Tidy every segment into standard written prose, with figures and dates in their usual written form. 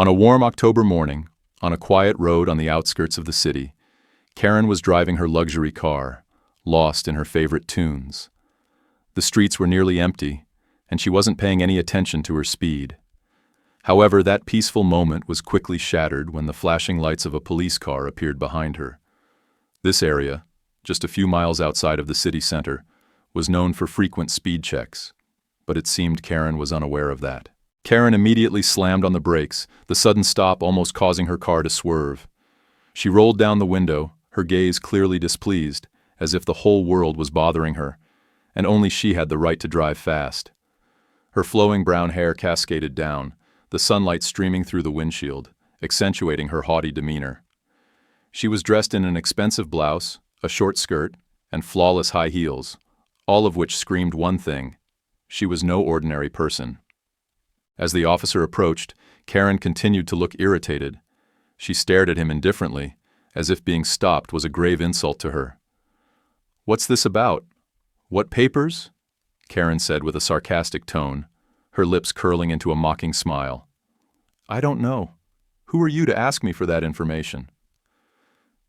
On a warm October morning, on a quiet road on the outskirts of the city, Karen was driving her luxury car, lost in her favorite tunes. The streets were nearly empty, and she wasn't paying any attention to her speed. However, that peaceful moment was quickly shattered when the flashing lights of a police car appeared behind her. This area, just a few miles outside of the city center, was known for frequent speed checks, but it seemed Karen was unaware of that. Karen immediately slammed on the brakes, the sudden stop almost causing her car to swerve. She rolled down the window, her gaze clearly displeased, as if the whole world was bothering her, and only she had the right to drive fast. Her flowing brown hair cascaded down, the sunlight streaming through the windshield, accentuating her haughty demeanor. She was dressed in an expensive blouse, a short skirt, and flawless high heels, all of which screamed one thing: she was no ordinary person. As the officer approached, Karen continued to look irritated. She stared at him indifferently, as if being stopped was a grave insult to her. "What's this about? What papers?" Karen said with a sarcastic tone, her lips curling into a mocking smile. "I don't know. Who are you to ask me for that information?"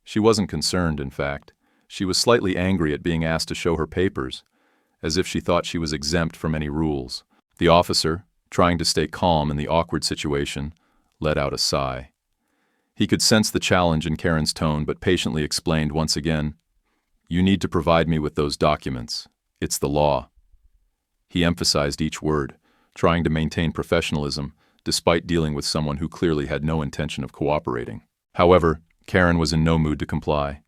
She wasn't concerned, in fact. She was slightly angry at being asked to show her papers, as if she thought she was exempt from any rules. The officer, trying to stay calm in the awkward situation, let out a sigh. He could sense the challenge in Karen's tone, but patiently explained once again, "You need to provide me with those documents. It's the law." He emphasized each word, trying to maintain professionalism, despite dealing with someone who clearly had no intention of cooperating. However, Karen was in no mood to comply.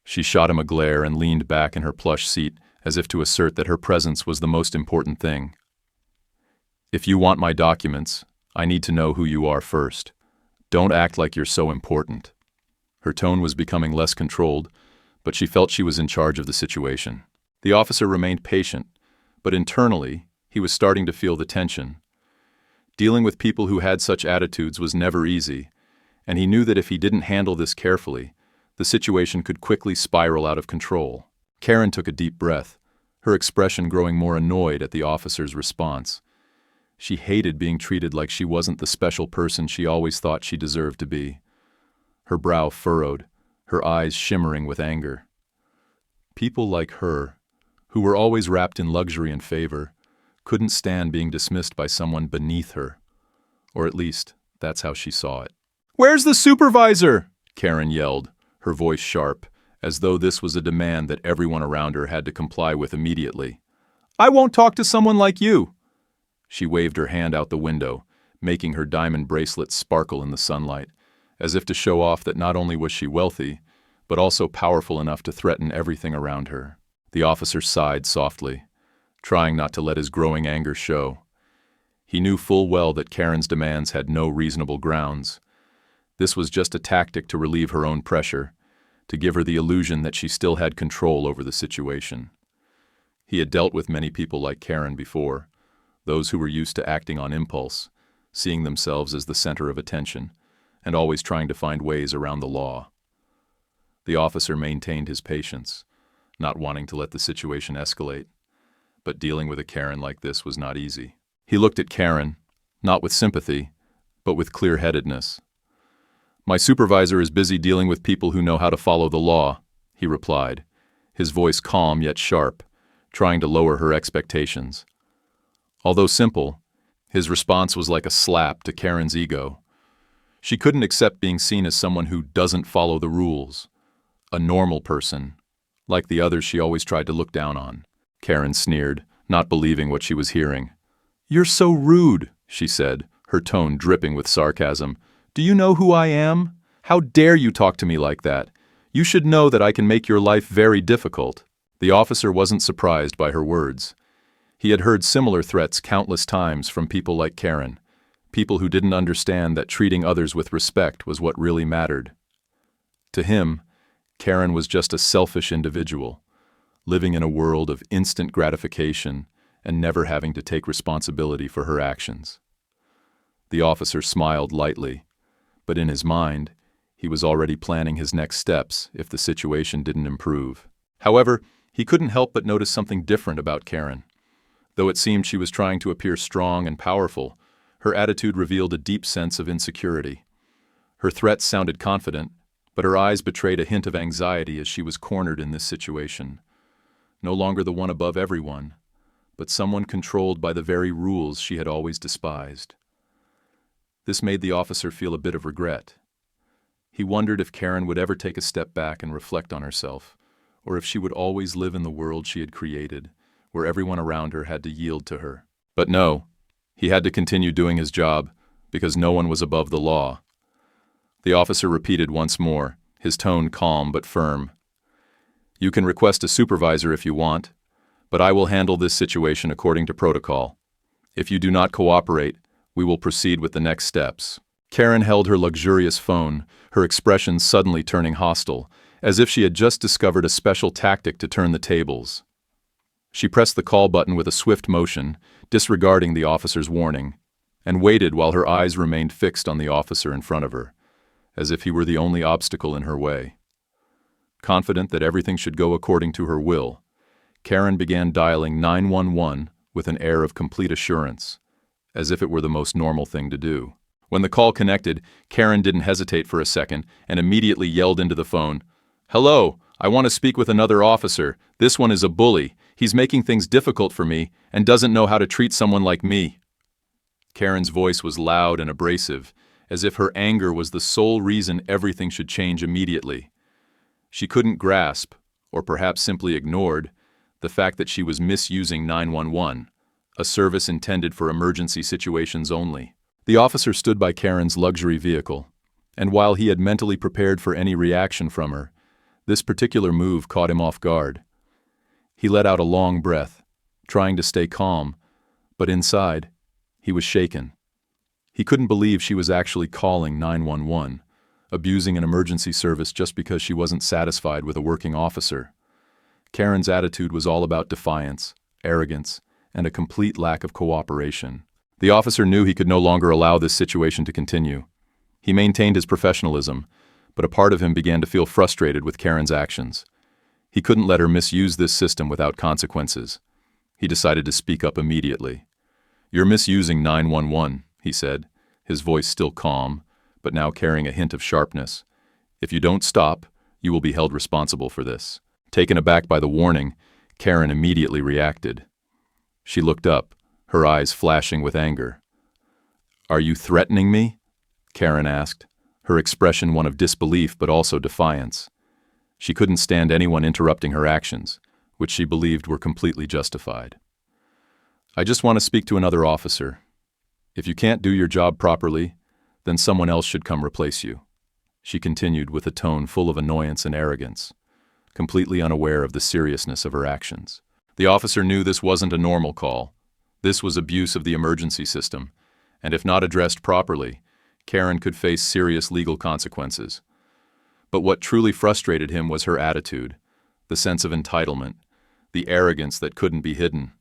She shot him a glare and leaned back in her plush seat, as if to assert that her presence was the most important thing. "If you want my documents, I need to know who you are first. Don't act like you're so important." Her tone was becoming less controlled, but she felt she was in charge of the situation. The officer remained patient, but internally, he was starting to feel the tension. Dealing with people who had such attitudes was never easy, and he knew that if he didn't handle this carefully, the situation could quickly spiral out of control. Karen took a deep breath, her expression growing more annoyed at the officer's response. She hated being treated like she wasn't the special person she always thought she deserved to be. Her brow furrowed, her eyes shimmering with anger. People like her, who were always wrapped in luxury and favor, couldn't stand being dismissed by someone beneath her. Or at least, that's how she saw it. "Where's the supervisor?" Karen yelled, her voice sharp, as though this was a demand that everyone around her had to comply with immediately. "I won't talk to someone like you." She waved her hand out the window, making her diamond bracelet sparkle in the sunlight, as if to show off that not only was she wealthy, but also powerful enough to threaten everything around her. The officer sighed softly, trying not to let his growing anger show. He knew full well that Karen's demands had no reasonable grounds. This was just a tactic to relieve her own pressure, to give her the illusion that she still had control over the situation. He had dealt with many people like Karen before, those who were used to acting on impulse, seeing themselves as the center of attention, and always trying to find ways around the law. The officer maintained his patience, not wanting to let the situation escalate, but dealing with a Karen like this was not easy. He looked at Karen, not with sympathy, but with clear-headedness. "My supervisor is busy dealing with people who know how to follow the law," he replied, his voice calm yet sharp, trying to lower her expectations. Although simple, his response was like a slap to Karen's ego. She couldn't accept being seen as someone who doesn't follow the rules, a normal person, like the others she always tried to look down on. Karen sneered, not believing what she was hearing. "You're so rude," she said, her tone dripping with sarcasm. "Do you know who I am? How dare you talk to me like that? You should know that I can make your life very difficult." The officer wasn't surprised by her words. He had heard similar threats countless times from people like Karen, people who didn't understand that treating others with respect was what really mattered. To him, Karen was just a selfish individual, living in a world of instant gratification and never having to take responsibility for her actions. The officer smiled lightly, but in his mind, he was already planning his next steps if the situation didn't improve. However, he couldn't help but notice something different about Karen. Though it seemed she was trying to appear strong and powerful, Her attitude revealed a deep sense of insecurity. Her threats sounded confident, but her eyes betrayed a hint of anxiety as she was cornered in this situation. No longer the one above everyone, but someone controlled by the very rules she had always despised. This made the officer feel a bit of regret. He wondered if Karen would ever take a step back and reflect on herself, or if she would always live in the world she had created, where everyone around her had to yield to her. But no, he had to continue doing his job, because no one was above the law. The officer repeated once more, his tone calm but firm. "You can request a supervisor if you want, but I will handle this situation according to protocol. If you do not cooperate, we will proceed with the next steps." Karen held her luxurious phone, her expression suddenly turning hostile, as if she had just discovered a special tactic to turn the tables. She pressed the call button with a swift motion, disregarding the officer's warning, and waited while her eyes remained fixed on the officer in front of her, as if he were the only obstacle in her way. Confident that everything should go according to her will, Karen began dialing 911 with an air of complete assurance, as if it were the most normal thing to do. When the call connected, Karen didn't hesitate for a second and immediately yelled into the phone, "Hello, I want to speak with another officer. This one is a bully. He's making things difficult for me and doesn't know how to treat someone like me." Karen's voice was loud and abrasive, as if her anger was the sole reason everything should change immediately. She couldn't grasp, or perhaps simply ignored, the fact that she was misusing 911, a service intended for emergency situations only. The officer stood by Karen's luxury vehicle, and while he had mentally prepared for any reaction from her, this particular move caught him off guard. He let out a long breath, trying to stay calm, but inside, he was shaken. He couldn't believe she was actually calling 911, abusing an emergency service just because she wasn't satisfied with a working officer. Karen's attitude was all about defiance, arrogance, and a complete lack of cooperation. The officer knew he could no longer allow this situation to continue. He maintained his professionalism, but a part of him began to feel frustrated with Karen's actions. He couldn't let her misuse this system without consequences. He decided to speak up immediately. "You're misusing 911, he said, his voice still calm, but now carrying a hint of sharpness. "If you don't stop, you will be held responsible for this." Taken aback by the warning, Karen immediately reacted. She looked up, her eyes flashing with anger. "Are you threatening me?" Karen asked, her expression one of disbelief but also defiance. She couldn't stand anyone interrupting her actions, which she believed were completely justified. "I just want to speak to another officer. If you can't do your job properly, then someone else should come replace you," she continued with a tone full of annoyance and arrogance, completely unaware of the seriousness of her actions. The officer knew this wasn't a normal call. This was abuse of the emergency system, and if not addressed properly, Karen could face serious legal consequences. But what truly frustrated him was her attitude, the sense of entitlement, the arrogance that couldn't be hidden.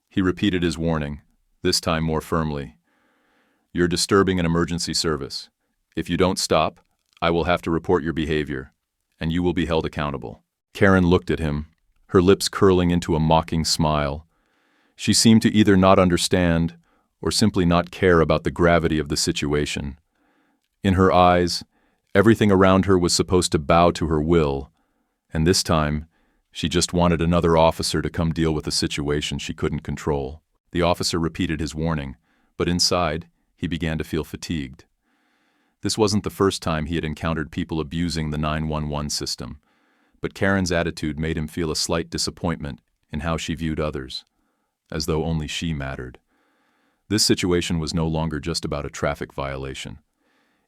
He repeated his warning, this time more firmly. "You're disturbing an emergency service. If you don't stop, I will have to report your behavior, and you will be held accountable." Karen looked at him, her lips curling into a mocking smile. She seemed to either not understand or simply not care about the gravity of the situation. In her eyes, everything around her was supposed to bow to her will, and this time, she just wanted another officer to come deal with a situation she couldn't control. The officer repeated his warning, but inside, he began to feel fatigued. This wasn't the first time he had encountered people abusing the 911 system, but Karen's attitude made him feel a slight disappointment in how she viewed others, as though only she mattered. This situation was no longer just about a traffic violation.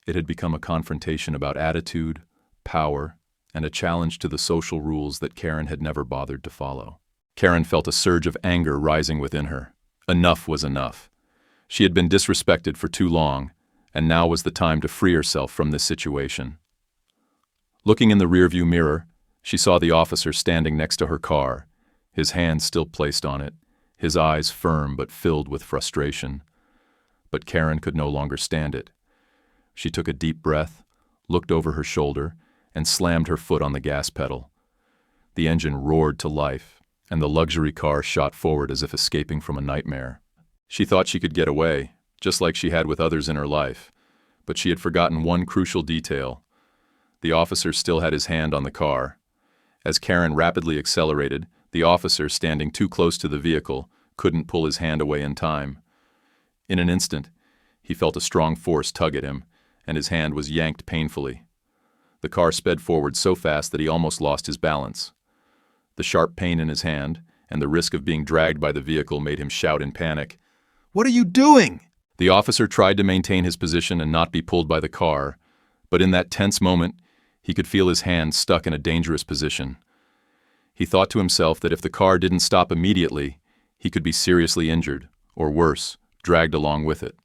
It had become a confrontation about attitude, power, and a challenge to the social rules that Karen had never bothered to follow. Karen felt a surge of anger rising within her. Enough was enough. She had been disrespected for too long, and now was the time to free herself from this situation. Looking in the rearview mirror, she saw the officer standing next to her car, his hand still placed on it, his eyes firm but filled with frustration. But Karen could no longer stand it. She took a deep breath, looked over her shoulder, and slammed her foot on the gas pedal. The engine roared to life, and the luxury car shot forward as if escaping from a nightmare. She thought she could get away, just like she had with others in her life. But she had forgotten one crucial detail. The officer still had his hand on the car. As Karen rapidly accelerated, the officer, standing too close to the vehicle, couldn't pull his hand away in time. In an instant, he felt a strong force tug at him, and his hand was yanked painfully. The car sped forward so fast that he almost lost his balance. The sharp pain in his hand and the risk of being dragged by the vehicle made him shout in panic, "What are you doing?" The officer tried to maintain his position and not be pulled by the car, but in that tense moment, he could feel his hand stuck in a dangerous position. He thought to himself that if the car didn't stop immediately, he could be seriously injured, or worse, dragged along with it.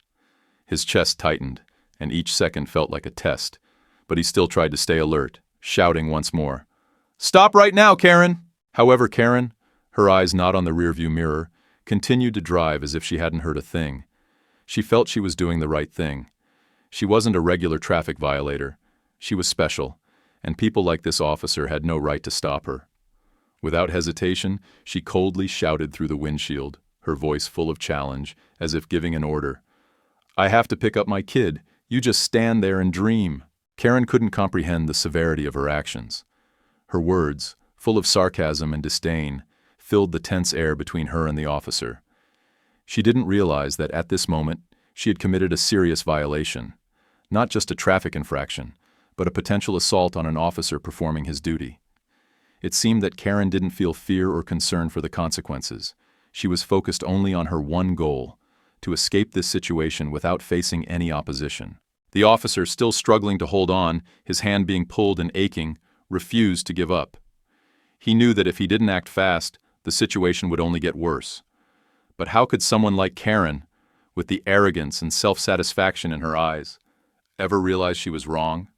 His chest tightened, and each second felt like a test, but he still tried to stay alert, shouting once more, "Stop right now, Karen!" However, Karen, her eyes not on the rearview mirror, continued to drive as if she hadn't heard a thing. She felt she was doing the right thing. She wasn't a regular traffic violator. She was special, and people like this officer had no right to stop her. Without hesitation, she coldly shouted through the windshield, her voice full of challenge, as if giving an order. "I have to pick up my kid. You just stand there and dream." Karen couldn't comprehend the severity of her actions. Her words, full of sarcasm and disdain, filled the tense air between her and the officer. She didn't realize that at this moment, she had committed a serious violation. Not just a traffic infraction, but a potential assault on an officer performing his duty. It seemed that Karen didn't feel fear or concern for the consequences. She was focused only on her one goal, to escape this situation without facing any opposition. The officer, still struggling to hold on, his hand being pulled and aching, refused to give up. He knew that if he didn't act fast, the situation would only get worse. But how could someone like Karen, with the arrogance and self-satisfaction in her eyes, ever realize she was wrong?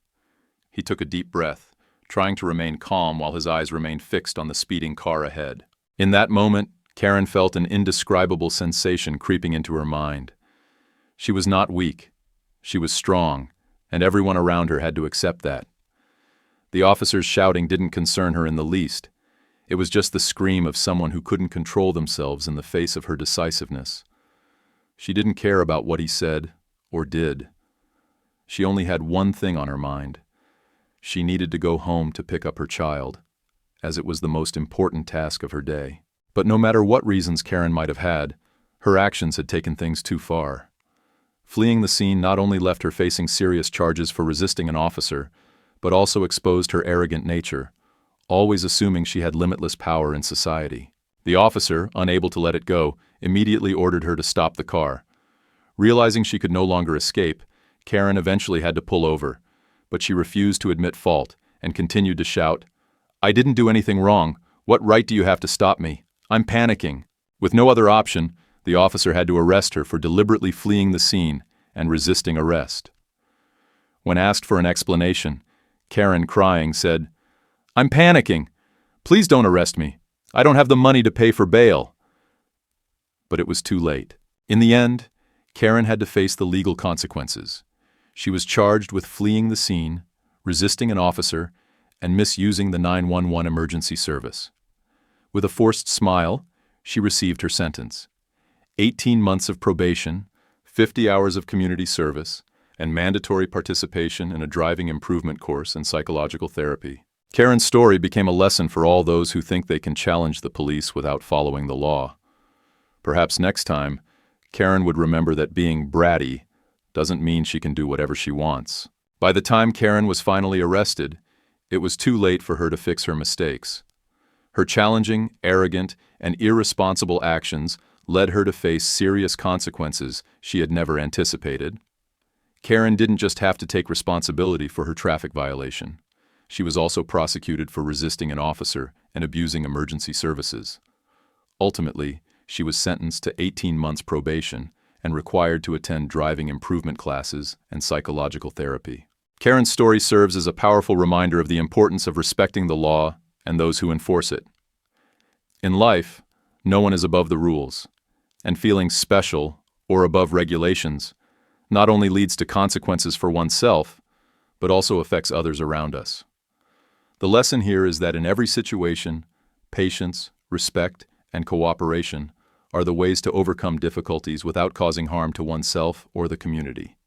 He took a deep breath, trying to remain calm while his eyes remained fixed on the speeding car ahead. In that moment, Karen felt an indescribable sensation creeping into her mind. She was not weak. She was strong, and everyone around her had to accept that. The officer's shouting didn't concern her in the least. It was just the scream of someone who couldn't control themselves in the face of her decisiveness. She didn't care about what he said or did. She only had one thing on her mind. She needed to go home to pick up her child, as it was the most important task of her day. But no matter what reasons Karen might have had, her actions had taken things too far. Fleeing the scene not only left her facing serious charges for resisting an officer, but also exposed her arrogant nature, always assuming she had limitless power in society. The officer, unable to let it go, immediately ordered her to stop the car. Realizing she could no longer escape, Karen eventually had to pull over, but she refused to admit fault and continued to shout, "I didn't do anything wrong. What right do you have to stop me? I'm panicking." With no other option, the officer had to arrest her for deliberately fleeing the scene and resisting arrest. When asked for an explanation, Karen, crying, said, "I'm panicking. Please don't arrest me. I don't have the money to pay for bail." But it was too late. In the end, Karen had to face the legal consequences. She was charged with fleeing the scene, resisting an officer, and misusing the 911 emergency service. With a forced smile, she received her sentence: 18 months of probation, 50 hours of community service, and mandatory participation in a driving improvement course and psychological therapy. Karen's story became a lesson for all those who think they can challenge the police without following the law. Perhaps next time, Karen would remember that being bratty doesn't mean she can do whatever she wants. By the time Karen was finally arrested, it was too late for her to fix her mistakes. Her challenging, arrogant, and irresponsible actions led her to face serious consequences she had never anticipated. Karen didn't just have to take responsibility for her traffic violation. She was also prosecuted for resisting an officer and abusing emergency services. Ultimately, she was sentenced to 18 months probation and required to attend driving improvement classes and psychological therapy. Karen's story serves as a powerful reminder of the importance of respecting the law and those who enforce it. In life, no one is above the rules, and feeling special or above regulations not only leads to consequences for oneself, but also affects others around us. The lesson here is that in every situation, patience, respect, and cooperation are the ways to overcome difficulties without causing harm to oneself or the community.